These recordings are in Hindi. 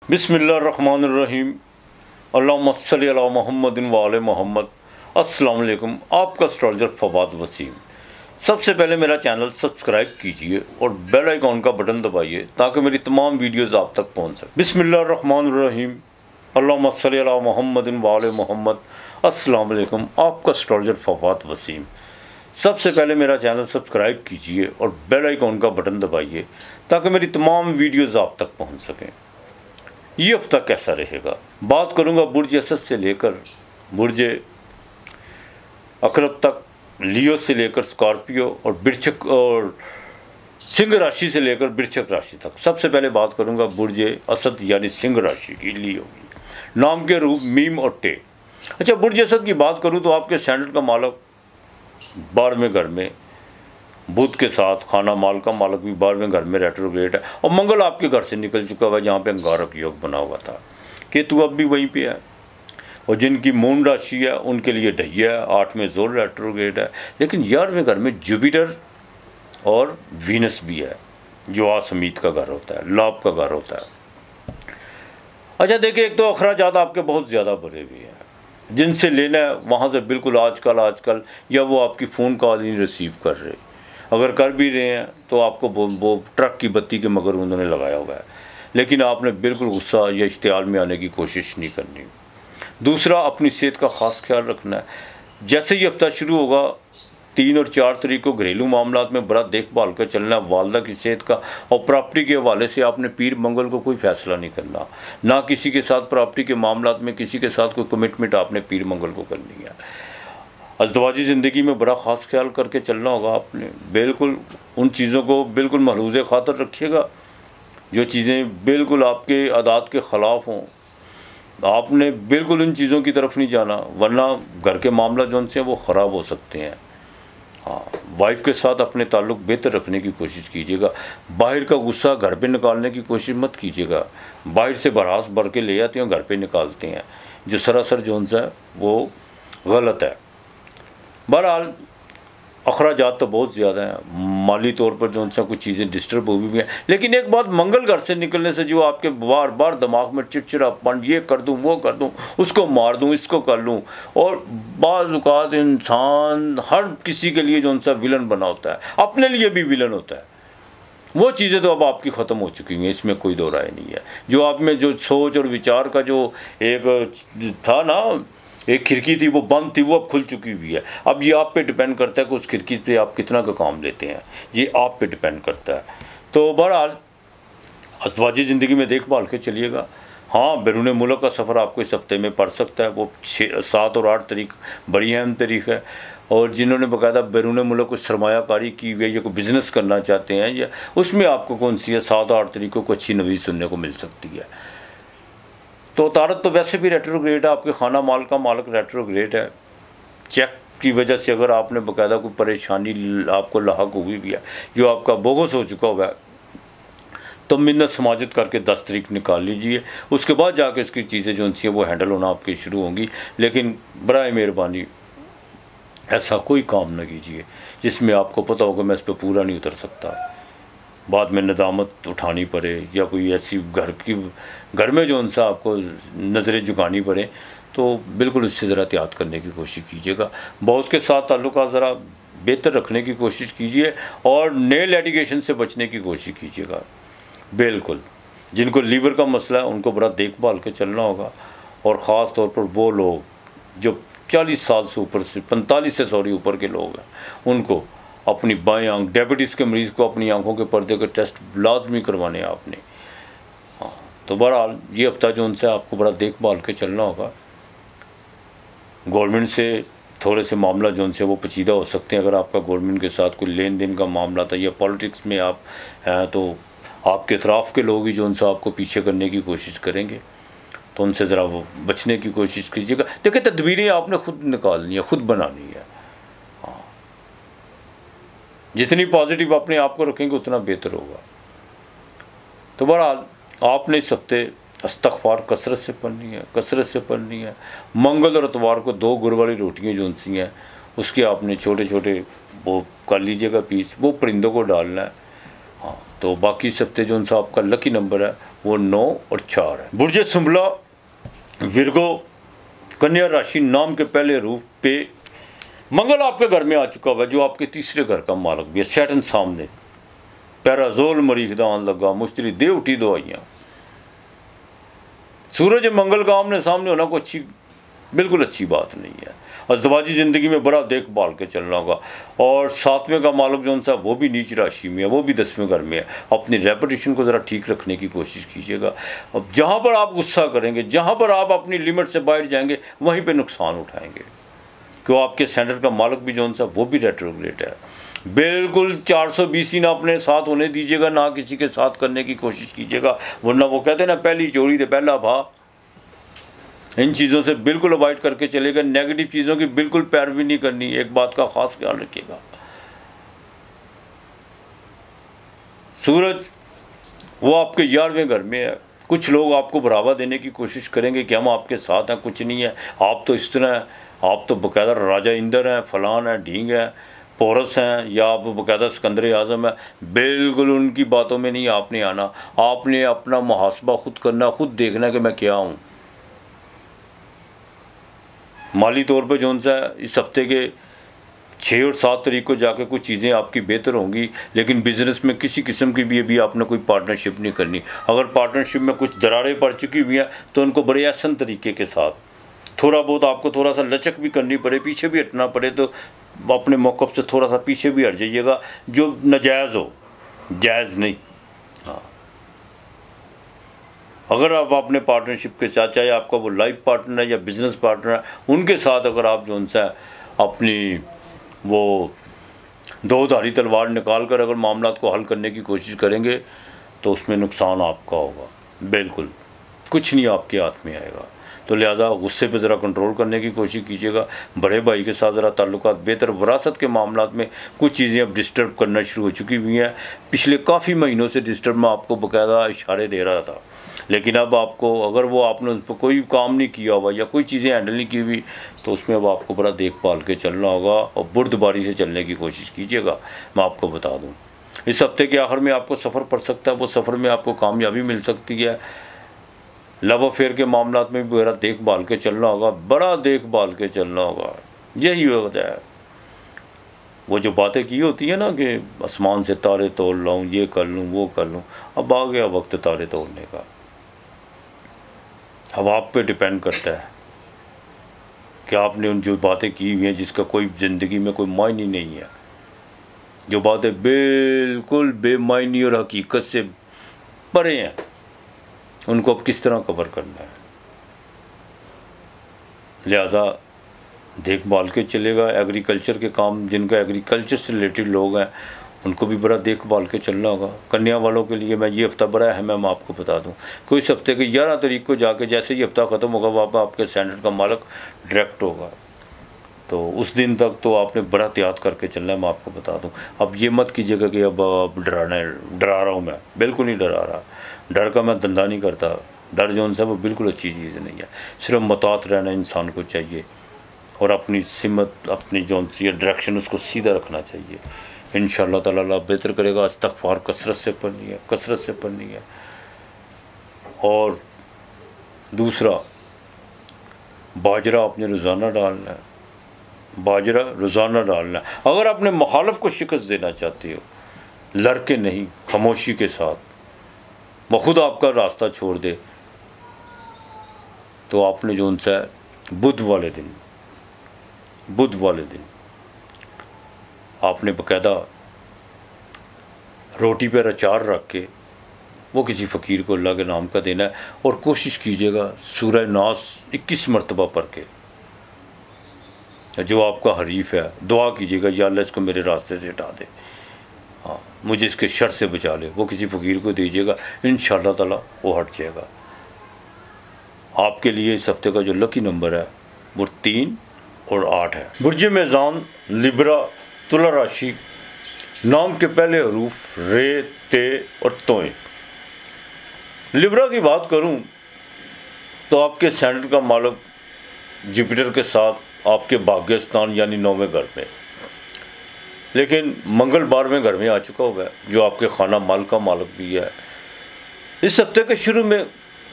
बिस्मिल्लाहिर्रहमानिर्रहीम। अल्लाहुम्मा सल्ली अला मुहम्मदिन व आले मोहम्मद। अस्सलाम वालेकुम। आपका एस्ट्रोलॉजर फवाद वसीम। सबसे पहले मेरा चैनल सब्सक्राइब कीजिए और बेल आइकॉन का बटन दबाइए ताकि मेरी तमाम वीडियोस आप तक पहुंच सके। बिस्मिल्लाहिर्रहमानिर्रहीम। अल्लाहुम्मा सल्ली अला मुहम्मदिन व आले मोहम्मद। अस्सलाम वालेकुम। आपका एस्ट्रोलॉजर फवाद वसीम। सबसे पहले मेरा चैनल सब्सक्राइब कीजिए और बेल आइकॉन का बटन दबाइए ताकि मेरी तमाम वीडियोस आप तक पहुंच सकें। ये हफ्ता कैसा रहेगा, बात करूंगा बुर्ज असद से लेकर बुर्ज अकरब तक, लियो से लेकर स्कॉर्पियो और वृश्चिक और सिंह राशि से लेकर वृश्चिक राशि तक। सबसे पहले बात करूंगा बुर्ज असद यानी सिंह राशि की, लियो की। नाम के रूप मीम और टे। अच्छा, बुर्ज असद की बात करूं तो आपके सैंडल का मालक 12वें घर में, बुध के साथ खाना माल का मालक भी 12वें घर में रेट्रोग्रेड है और मंगल आपके घर से निकल चुका हुआ जहाँ पे अंगारक योग बना हुआ था। केतु अब भी वहीं पे है और जिनकी मून राशि है उनके लिए ढैया है, 8 में जोर रेट्रोग्रेड है। लेकिन 11वें घर में जुपिटर और वीनस भी है जो आसमीत का घर होता है, लाभ का घर होता है। अच्छा देखिए, एक तो अखराजात आपके बहुत ज़्यादा बढ़े हुए हैं, जिनसे लेना है वहाँ से बिल्कुल आजकल या वो आपकी फ़ोन कॉल नहीं रिसीव कर रहे, अगर कर भी रहे हैं तो आपको वो ट्रक की बत्ती के मगर उन्होंने लगाया हुआ है, लेकिन आपने बिल्कुल गुस्सा या इश्तियाल में आने की कोशिश नहीं करनी। दूसरा, अपनी सेहत का ख़ास ख्याल रखना है। जैसे ही हफ्ता शुरू होगा 3 और 4 तारीख को घरेलू मामलात में बड़ा देखभाल कर चलना है, वालदा की सेहत का। और प्रॉपर्टी के हवाले से आपने पीर मंगल को कोई फ़ैसला नहीं करना, ना किसी के साथ प्रॉपर्टी के मामलात में किसी के साथ कोई कमिटमेंट आपने पीर मंगल को करनी है। अज़दवाजी ज़िंदगी में बड़ा ख़ास ख्याल करके चलना होगा आपने। बिल्कुल उन चीज़ों को बिल्कुल महरूज़ ख़ातर रखिएगा जो चीज़ें बिल्कुल आपके आदात के ख़िलाफ़ हों। आपने बिल्कुल उन चीज़ों की तरफ नहीं जाना, वरना घर के मामला जो उनसे वो ख़राब हो सकते हैं। हाँ, वाइफ के साथ अपने ताल्लुक़ बेहतर रखने की कोशिश कीजिएगा। बाहर का गुस्सा घर पे निकालने की कोशिश मत कीजिएगा। बाहर से भड़ास भर के ले आते हैं, घर पे निकालते हैं, जो सरासर जो उनसा है वो गलत है। बहरहाल अखराजात तो बहुत ज़्यादा हैं, माली तौर पर जो उनसे कुछ चीज़ें डिस्टर्ब हुई भी हैं। लेकिन एक बात, मंगल घर से निकलने से जो आपके बार बार दिमाग में चिड़चिड़ापन, ये कर दूँ वो कर दूँ, उसको मार दूँ इसको कर लूँ, और बाज़ औक़ात इंसान हर किसी के लिए जो उनसा विलन बना होता है, अपने लिए भी विलन होता है। वो चीज़ें तो अब आपकी ख़त्म हो चुकी हैं, इसमें कोई दो राय नहीं है। जो आप में जो सोच और विचार का जो एक था ना, एक खिड़की थी वो बंद थी, वो अब खुल चुकी हुई है। अब ये आप पे डिपेंड करता है कि उस खिड़की पे आप कितना का काम लेते हैं, ये आप पे डिपेंड करता है। तो बहरहाल अज़दवाजी ज़िंदगी में देखभाल के चलिएगा। हाँ, बैरून मुल्क का सफ़र आपको इस हफ्ते में पड़ सकता है, वो 7 और 8 तारीख बड़ी अहम तारीख है। और जिन्होंने बाकायदा बैरून मुल्क को सरमायाकारी की हुई है या कोई बिज़नेस करना चाहते हैं, या उसमें आपको कौन सी है 7 और 8 तारीख को अच्छी नवीज़ सुनने को मिल सकती है। तो तारत तो वैसे भी रेट्रोग्रेड है, आपके खाना माल का मालक रेट्रोग्रेड है। चेक की वजह से अगर आपने बाकायदा कोई परेशानी आपको लाहक हुई भी है, जो आपका बोगस हो चुका हुआ है, तो मिन्नत समाजत करके 10 तारीख निकाल लीजिए। उसके बाद जाके इसकी चीज़ें जो उनसी हैं वो हैंडल होना आपकी शुरू होंगी। लेकिन बराए मेहरबानी ऐसा कोई काम न कीजिए जिसमें आपको पता होगा मैं इस पर पूरा नहीं उतर सकता, बाद में नदामत उठानी पड़े, या कोई ऐसी घर में जो उनसे आपको नज़रें झुकानी पड़े। तो बिल्कुल उससे ज़रा एहतियात करने की कोशिश कीजिएगा। बॉस के साथ ताल्लुकात ज़रा बेहतर रखने की कोशिश कीजिए और नए लिटिगेशन से बचने की कोशिश कीजिएगा। बिल्कुल जिनको लीवर का मसला है उनको बड़ा देखभाल के चलना होगा, और ख़ास तौर पर वो लोग जो 40 साल से ऊपर से 45 से ऊपर के लोग हैं, उनको अपनी बाएं आंख, डायबिटीज़ के मरीज़ को अपनी आंखों के पर्दे के टेस्ट लाजमी करवाने हैं आपने। हाँ, तो बहरहाल ये हफ्ता जो उनसे आपको बड़ा देखभाल के चलना होगा। गवर्नमेंट से थोड़े से मामला जो उनसे वो पेचीदा हो सकते हैं। अगर आपका गवर्नमेंट के साथ कोई लेन देन का मामला था या पॉलिटिक्स में आप हैं, तो आपके इतराफ़ के लोग ही जो उनसे आपको पीछे करने की कोशिश करेंगे, तो उनसे ज़रा वो बचने की कोशिश कीजिएगा। देखिए, तदबीरें आपने खुद निकालनी है, खुद बनानी है। हाँ, जितनी पॉजिटिव अपने आप को रखेंगे उतना बेहतर होगा। तो बहरहाल आपने इस हफ्ते इस्तग़फ़ार कसरत से पढ़नी है। मंगल और इतवार को 2 गुड़ वाली रोटियाँ जो उनसी हैं उसके आपने छोटे छोटे वो कर लीजिएगा पीस, वो परिंदों को डालना है। हाँ, तो बाकी इस हफ्ते जो उनसा आपका लकी नंबर है वो 9 और 4 है। बुर्ज सुंबला, विर्गो, कन्या राशि, नाम के पहले रूप पे मंगल आपके घर में आ चुका हुआ है, जो आपके तीसरे घर का मालिक भी है। सैटर्न सामने, पैराजोल मरीखदा आन लगा, मुश्तरी दे उठी दवाइयाँ। सूरज मंगल का आमने सामने होना कोई अच्छी, बिल्कुल अच्छी बात नहीं है। अज़दवाजी ज़िंदगी में बड़ा देखभाल के चलना होगा। और 7वें का मालिक जो उनसा वो भी नीच राशि में है, वो भी 10वें घर में है। अपनी रेपुटेशन को ज़रा ठीक रखने की कोशिश कीजिएगा। अब जहाँ पर आप गुस्सा करेंगे, जहाँ पर आप अपनी लिमिट से बाहर जाएंगे, वहीं पर नुकसान उठाएंगे। क्यों आपके सेंटर का मालिक भी जो उनसा वो भी रेट्रोग्रेड है। बिल्कुल 420 ही ना अपने साथ होने दीजिएगा, ना किसी के साथ करने की कोशिश कीजिएगा, वरना वो कहते हैं ना पहली चोरी तो पहला भा। इन चीज़ों से बिल्कुल अवॉइड करके चलेगा। नेगेटिव चीज़ों की बिल्कुल पैरवी नहीं करनी, एक बात का खास ख्याल रखिएगा। सूरज वो आपके 11वें घर में है। कुछ लोग आपको बढ़ावा देने की कोशिश करेंगे कि हम आपके साथ हैं, कुछ नहीं है, आप तो इस तरह हैं, आप तो बाकायदा राजा इंदर हैं, फलान है, ढींग है, पोरस हैं, या आप बाकायदा सिकंदर आज़म है। बिल्कुल उनकी बातों में नहीं आपने आना। आपने अपना मुहासबा खुद करना, खुद देखना कि मैं क्या हूँ। माली तौर पर जो उनसा इस हफ्ते के 6 और 7 तारीख को जाके कुछ चीज़ें आपकी बेहतर होंगी, लेकिन बिज़नेस में किसी किस्म की भी अभी आपने कोई पार्टनरशिप नहीं करनी। अगर पार्टनरशिप में कुछ दरारें पड़ चुकी हुई हैं तो उनको बड़े आसान तरीके के साथ, थोड़ा बहुत आपको थोड़ा सा लचक भी करनी पड़े, पीछे भी हटना पड़े, तो अपने मौक़िफ़ से थोड़ा सा पीछे भी हट जाइएगा, जो नाजायज़ हो, जायज़ नहीं। हाँ, अगर आप अपने पार्टनरशिप के साथ, चाहे आपका वो लाइफ पार्टनर है या बिज़नेस पार्टनर है, उनके साथ अगर आप जो उनसे अपनी वो दो-धारी तलवार निकाल कर अगर मामलात को हल करने की कोशिश करेंगे तो उसमें नुकसान आपका होगा। बिल्कुल कुछ नहीं आपके हाथ में आएगा। तो लिहाजा गुस्से पे ज़रा कंट्रोल करने की कोशिश कीजिएगा। बड़े भाई के साथ ज़रा ताल्लुकात बेहतर। विरासत के मामलात में कुछ चीज़ें अब डिस्टर्ब करना शुरू हो चुकी हुई हैं। पिछले काफ़ी महीनों से डिस्टर्ब मैं आपको बाकायदा इशारे दे रहा था, लेकिन अब आपको अगर वो आपने उस पर कोई काम नहीं किया हुआ या कोई चीज़ें हैंडल नहीं की हुई तो उसमें अब आपको बड़ा देखभाल के चलना होगा और बुर्दबारी से चलने की कोशिश कीजिएगा। मैं आपको बता दूं, इस हफ्ते के आखिर में आपको सफ़र पड़ सकता है, वो सफ़र में आपको कामयाबी मिल सकती है। लव अफेयर के मामलात में भी बड़ा देखभाल के चलना होगा, बड़ा देखभाल के चलना होगा। यही वजह है। वो जो बातें की होती हैं ना कि आसमान से तारे तोड़ लाऊं, ये कर लूँ, वो कर लूँ, अब आ गया वक्त तारे तोड़ने का। अब आप पे डिपेंड करता है कि आपने उन जो बातें की हुई हैं जिसका कोई ज़िंदगी में कोई मायने नहीं है, जो बातें बिल्कुल बेमायनी और हकीकत से परे हैं, उनको अब किस तरह कवर करना है। लिहाजा देखभाल के चलेगा। एग्रीकल्चर के काम, जिनका एग्रीकल्चर से रिलेटेड लोग हैं, उनको भी बड़ा देखभाल के चलना होगा। कन्या वालों के लिए मैं ये हफ़्ता बड़ा अहम है, मैं आपको बता दूं। कोई इस हफ्ते के 11 तारीख को जाके जैसे ही हफ्ता ख़त्म होगा वहाँ आपके सेंटर का मालिक डायरेक्ट होगा, तो उस दिन तक तो आपने बड़ा एहतियात करके चलना है, मैं आपको बता दूं। अब ये मत कीजिएगा कि अब डरा रहा हूँ। मैं बिल्कुल नहीं डरा रहा। डर का मैं धंधा नहीं करता। डर जो उनसे वो बिल्कुल अच्छी चीज़ नहीं है। सिर्फ मुतात रहना इंसान को चाहिए और अपनी सिमत, अपनी जो सी डायरेक्शन उसको सीधा रखना चाहिए। इंशाअल्लाह ताला अल्लाह बेहतर करेगा। इस्तग़फ़ार कसरत से पढ़नी है, कसरत से पढ़नी है। और दूसरा, बाजरा आपने रोज़ाना डालना है, बाजरा रोज़ाना डालना है। अगर आपने मुखालिफ को शिकस्त देना चाहते हो, लड़के नहीं, खामोशी के साथ, वो खुद आपका रास्ता छोड़ दे, तो आपने जो उनसे बुध वाले दिन आपने बाकायदा रोटी पर अचार रख के वो किसी फ़कीर को अल्लाह के नाम का देना है। और कोशिश कीजिएगा सूरह नास 21 मरतबा पढ़ के, जो आपका हरीफ है, दुआ कीजिएगा या अल्लाह इसको मेरे रास्ते से हटा दे, हाँ मुझे इसके शर से बचा ले। वो किसी फ़कीर को दीजिएगा, इंशाअल्लाह ताला वो हट जाएगा। आपके लिए इस हफ्ते का जो लकी नंबर है वो 3 और 8 है। बुर्ज मेज़ान, लिब्रा, तुला राशि, नाम के पहले हरूफ रे, ते और तोए। लिब्रा की बात करूं तो आपके सेंटर का मालिक जुपिटर के साथ आपके भाग्य स्थान यानी 9वें घर में। लेकिन मंगल 12वें घर में आ चुका हुआ है, जो आपके खाना माल का मालिक भी है। इस हफ्ते के शुरू में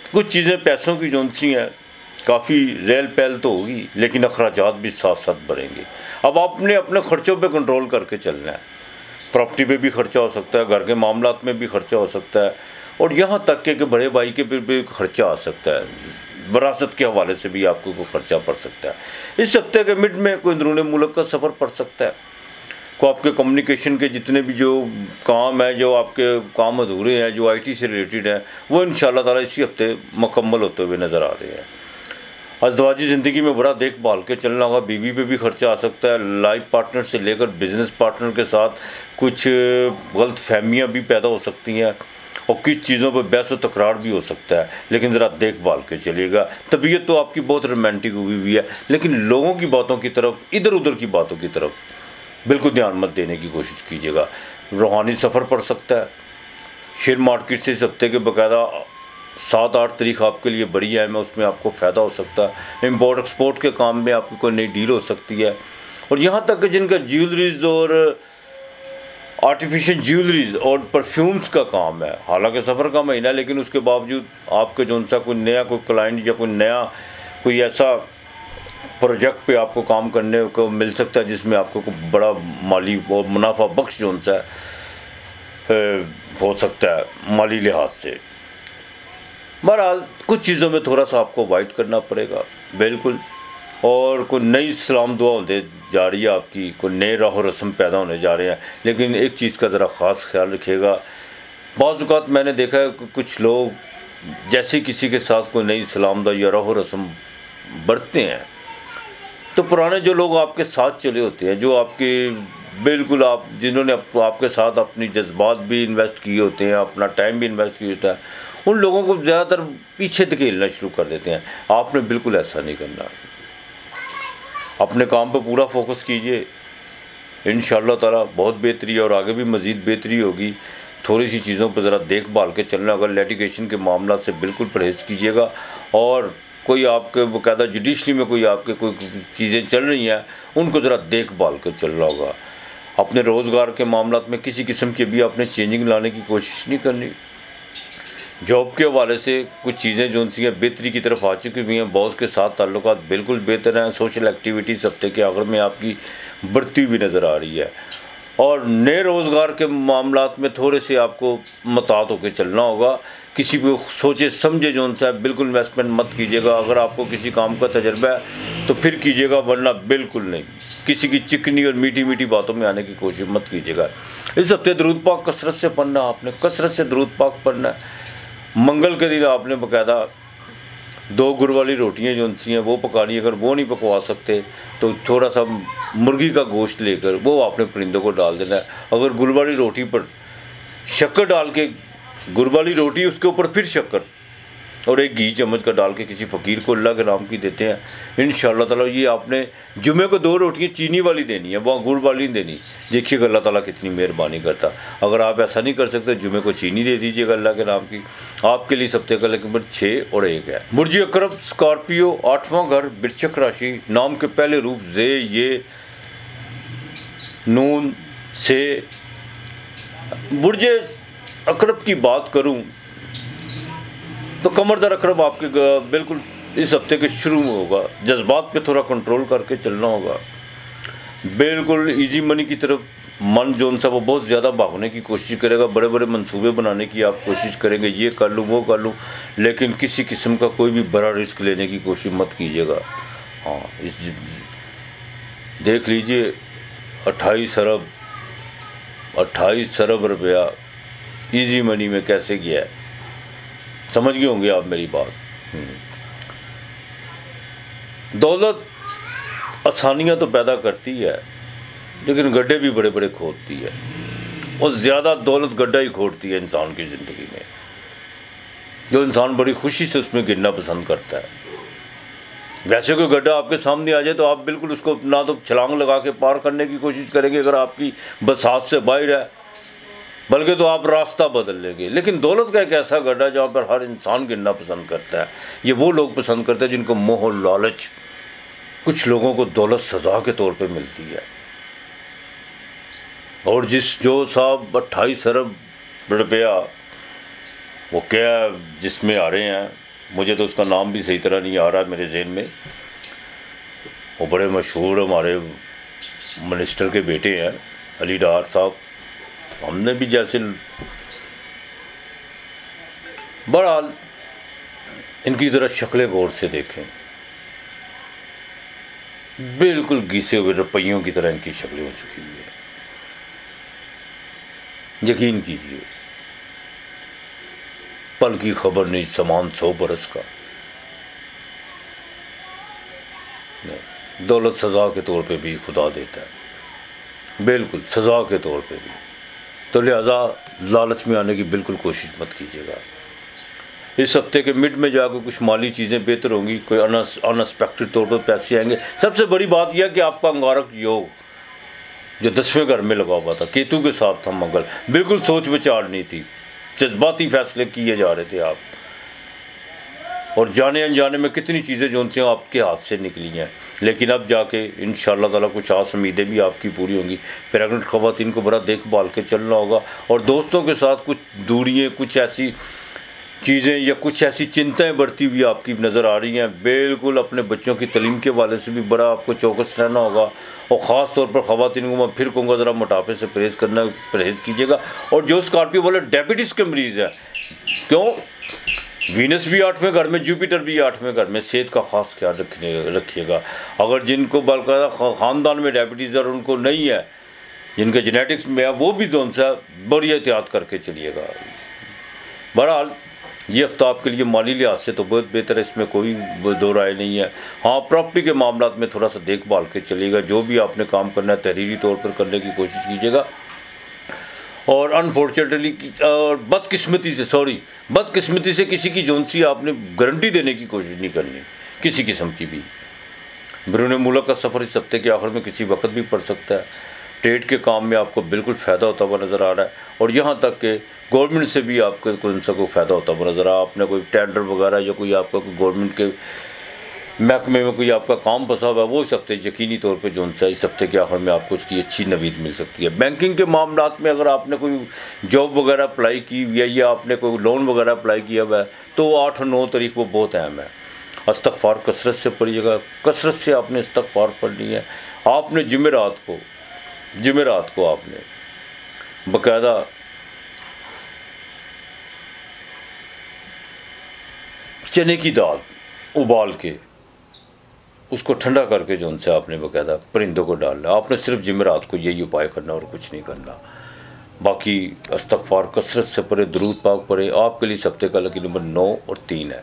कुछ चीज़ें पैसों की जोन सी हैं, काफ़ी रेल पहल तो होगी, लेकिन अखराजात भी साथ साथ बढ़ेंगे। अब आपने अपने खर्चों पे कंट्रोल करके चलना है। प्रॉपर्टी पे भी खर्चा हो सकता है, घर के मामलात में भी खर्चा हो सकता है, और यहाँ तक कि बड़े भाई के भी खर्चा आ सकता है, विरासत के हवाले से भी आपको कोई खर्चा पड़ सकता है। इस हफ्ते के मिड में कोई अंदरूनी मुल्क का सफ़र पड़ सकता है, को आपके कम्युनिकेशन के जितने भी जो काम है, जो आपके काम अधूरे हैं, जो आईटी से रिलेटेड हैं, वो इंशाअल्लाह ताला इसी हफ्ते मुकम्मल होते हुए नज़र आ रहे हैं। अज़दवाजी ज़िंदगी में बड़ा देखभाल के चलना होगा, बीवी पे भी खर्चा आ सकता है, लाइफ पार्टनर से लेकर बिजनेस पार्टनर के साथ कुछ गलत फहमियाँ भी पैदा हो सकती हैं, और कुछ चीज़ों पर बहस व तकरार भी हो सकता है, लेकिन ज़रा देखभाल के चलिएगा। तबीयत तो आपकी बहुत रोमांटिक हुई है, लेकिन लोगों की बातों की तरफ, इधर उधर की बातों की तरफ बिल्कुल ध्यान मत देने की कोशिश कीजिएगा। रूहानी सफ़र पड़ सकता है। शेयर मार्केट से इस हफ्ते के बाकायदा 7-8 तारीख आपके लिए बड़ी अहम है, उसमें आपको फ़ायदा हो सकता है। इम्पोर्ट एक्सपोर्ट के काम में आपकी कोई नई डील हो सकती है। और यहाँ तक कि जिनका ज्वेलरीज और आर्टिफिशियल ज्वेलरीज और परफ्यूम्स का काम है, हालांकि सफ़र का महीना, लेकिन उसके बावजूद आपके जो उनसा कोई नया कोई क्लाइंट या कोई नया कोई ऐसा प्रोजेक्ट पे आपको काम करने को मिल सकता है जिसमें आपको बड़ा माली और मुनाफा बख्श जो उनसा हो सकता है माली लिहाज से। बहरहाल कुछ चीज़ों में थोड़ा सा आपको अवॉइड करना पड़ेगा बिल्कुल। और कोई नई सलाम दुआ होने जा रही है आपकी, कोई नए राह रस्म पैदा होने जा रहे हैं, लेकिन एक चीज़ का ज़रा ख़ास ख्याल रखिएगा। बाज़ औक़ात मैंने देखा है कि कुछ लोग जैसे किसी के साथ कोई नई सलाम दुआ या राह रस्म बरतते हैं, तो पुराने जो लोग आपके साथ चले होते हैं, जो आपके बिल्कुल आप जिन्होंने आपके साथ अपनी जज्बात भी इन्वेस्ट किए होते हैं, अपना टाइम भी इन्वेस्ट किया होता है, उन लोगों को ज़्यादातर पीछे धकेलना शुरू कर देते हैं। आपने बिल्कुल ऐसा नहीं करना। अपने काम पर पूरा फोकस कीजिए, इंशाअल्लाह ताला बहुत बेहतरी है और आगे भी मज़ीद बेहतरी होगी। थोड़ी सी चीज़ों पर ज़रा देखभाल के चलना। अगर लिटिगेशन के मामला से बिल्कुल परहेज़ कीजिएगा, और कोई आपके बाकायदा जुडिशली में कोई आपके कोई चीज़ें चल रही हैं, उनको ज़रा देखभाल कर चलना होगा। अपने रोज़गार के मामला में किसी किस्म की भी आपने चेंजिंग लाने की कोशिश नहीं करनी। जॉब के हवाले से कुछ चीज़ें जो उनसी बेहतरी की तरफ आ चुकी हुई हैं, बॉस के साथ ताल्लुकात बिल्कुल बेहतर हैं। सोशल एक्टिविटीज़ हफ्ते के आखिर में आपकी बढ़ती हुई नज़र आ रही है, और नए रोज़गार के मामलात में थोड़े से आपको मुहतात होकर चलना होगा। किसी को सोचे समझे जो उनसे बिल्कुल इन्वेस्टमेंट मत कीजिएगा। अगर आपको किसी काम का तजर्बा है तो फिर कीजिएगा, वरना बिल्कुल नहीं। किसी की चिकनी और मीठी मीठी बातों में आने की कोशिश मत कीजिएगा। इस हफ्ते दरूद पाक कसरत से पढ़ना, आपने कसरत से दरूद पाक पढ़ना है। मंगल के दिन आपने बाकायदा 2 गुड़ वाली रोटियाँ जो उनसी हैं वो पकानी। अगर वो नहीं पकवा सकते तो थोड़ा सा मुर्गी का गोश्त लेकर वो आपने परिंदों को डाल देना है। अगर गुड़ वाली रोटी पर शक्कर डाल के, गुड़ वाली रोटी उसके ऊपर फिर शक्कर और एक घी चम्मच का डाल के किसी फ़कीर को अल्लाह के नाम की देते हैं, इंशाअल्लाह ताला ये आपने जुमे को 2 रोटियाँ चीनी वाली देनी है, वहाँ गुड़ वाली नहीं देनी। देखिएगा अल्लाह ताला कितनी मेहरबानी करता। अगर आप ऐसा नहीं कर सकते, जुमे को चीनी दे दीजिएगा अल्लाह के नाम की। आपके लिए सप्ताह का नंबर 6 और 1 है। बुर्ज अकरब स्कॉर्पियो 8वां घर वृश्चिक राशि। नाम के पहले रूप जे, ये, नून से। बुर्ज अकरब की बात करूं तो कमरदार अकरब आपके बिल्कुल इस हफ्ते के शुरू में होगा। जज्बात पे थोड़ा कंट्रोल करके चलना होगा। बिल्कुल इजी मनी की तरफ मन जो उनसा वो बहुत ज़्यादा भागने की कोशिश करेगा। बड़े बड़े मंसूबे बनाने की आप कोशिश करेंगे, ये कर लूँ वो कर लूँ, लेकिन किसी किस्म का कोई भी बड़ा रिस्क लेने की कोशिश मत कीजिएगा। हाँ, इस देख लीजिए 28 अरब रुपया इजी मनी में कैसे गया है, समझ गए होंगे आप मेरी बात। दौलत आसानियाँ तो पैदा करती है, लेकिन गड्ढे भी बड़े बड़े खोदती है, और ज़्यादा दौलत गड्ढा ही खोदती है इंसान की ज़िंदगी में। जो इंसान बड़ी खुशी से उसमें गिरना पसंद करता है। वैसे कोई गड्ढा आपके सामने आ जाए तो आप बिल्कुल उसको ना तो छलांग लगा के पार करने की कोशिश करेंगे अगर आपकी बसात से बाहर है, बल्कि तो आप रास्ता बदल लेंगे। लेकिन दौलत का एक ऐसा गड्ढा जहाँ पर हर इंसान गिरना पसंद करता है। ये वो लोग पसंद करते हैं जिनको मोह और लालच। कुछ लोगों को दौलत सज़ा के तौर पे मिलती है। और जो साहब 28 अरब रुपया वो क्या जिसमें आ रहे हैं, मुझे तो उसका नाम भी सही तरह नहीं आ रहा मेरे जहन में। वो बड़े मशहूर हमारे मिनिस्टर के बेटे हैं अली डार साहब। हमने भी जैसे बहरहाल इनकी ज़रा शक्लें गौर से देखें, बिल्कुल घिसे हुए रुपयों की तरह इनकी शक्लें हो चुकी हुई है। यकीन कीजिए, पल की खबर नहीं समान 100 बरस का। दौलत सज़ा के तौर पे भी खुदा देता है, बिल्कुल सज़ा के तौर पे भी। तो लिहाजा लालच में आने की बिल्कुल कोशिश मत कीजिएगा। इस हफ्ते के मिड में जाकर कुछ माली चीज़ें बेहतर होंगी, कोई अनएक्सपेक्टेड तौर पर पैसे आएंगे। सबसे बड़ी बात यह कि आपका अंगारक योग जो 10वें घर में लगा हुआ था, केतु के साथ था मंगल, बिल्कुल सोच विचार नहीं थी, जज्बाती फैसले किए जा रहे थे आप, और जाने अनजाने में कितनी चीज़ें जो उनसे आपके हाथ से निकली हैं। लेकिन अब जाके इंशाअल्लाह ताला कुछ आस उम्मीदें भी आपकी पूरी होंगी। प्रेगनेंट ख़वातीन को बड़ा देखभाल के चलना होगा, और दोस्तों के साथ कुछ दूरियाँ, कुछ ऐसी चीज़ें या कुछ ऐसी चिंताएं बढ़ती हुई आपकी नज़र आ रही हैं। बिल्कुल अपने बच्चों की तालीम के वाले से भी बड़ा आपको चौकस रहना होगा, और ख़ास तौर पर ख़वातीन को मैं फिर कहूँगा ज़रा मोटापे से परहेज़ कीजिएगा। और जो स्कॉर्पियो वाले डायबिटीज़ के मरीज़ हैं, क्यों वीनस भी 8वें घर में, जुपिटर भी 8वें घर में, सेहत का ख़ास ख्याल रखिएगा। अगर जिनको बाकायदा ख़ानदान में डायबिटीज़ और उनको नहीं है, जिनके जेनेटिक्स में है, वो भी तो उनसे बड़ी एहतियात करके चलिएगा। बहरहाल ये हफ्ता आपके लिए माली लिहाज से तो बहुत बेहतर है, इसमें कोई दो राय नहीं है। हाँ, प्रॉपर्टी के मामला में थोड़ा सा देखभाल के चलिएगा। जो भी आपने काम करना है तहरीरी तौर पर करने की कोशिश कीजिएगा। और अनफॉर्चुनेटली और बदकिस्मती से किसी की जोनसी आपने गारंटी देने की कोशिश नहीं करनी, किसी किस्म की भी। बैरून मुल्क का सफ़र इस हफ्ते के आखिर में किसी वक्त भी पड़ सकता है। ट्रेड के काम में आपको बिल्कुल फ़ायदा होता हुआ नज़र आ रहा है, और यहाँ तक कि गवर्नमेंट से भी आपको कोई फ़ायदा होता हुआ नज़र आ रहा है। आपने कोई टेंडर वगैरह या कोई आपका कोई गवर्नमेंट के महकमे में कोई आपका काम फंसा हुआ है, वो इस हफ्ते यकीनी तौर पे जो सा इस हफ्ते के आखिर में आपको उसकी अच्छी नवीद मिल सकती है। बैंकिंग के मामलात में अगर आपने कोई जॉब वगैरह अप्लाई की हुई है या आपने कोई लोन वगैरह अप्लाई किया हुआ है, तो 8 और 9 तारीख वो बहुत अहम है। इस्तग़फ़ार कसरत से पढ़िएगा, कसरत से आपने इस्तग़फ़ार पढ़नी है। आपने जुमेरात को आपने बाकायदा चने की दाल उबाल के उसको ठंडा करके जो उनसे आपने बाकायदा परिंदों को डालना। आपने सिर्फ जुमेरात को यही उपाय करना और कुछ नहीं करना। बाकी इस्तग़फ़ार कसरत से पढ़े, दुरूद पाक पढ़े। आपके लिए इस हफ्ते का लकी नंबर 9 और 3 है।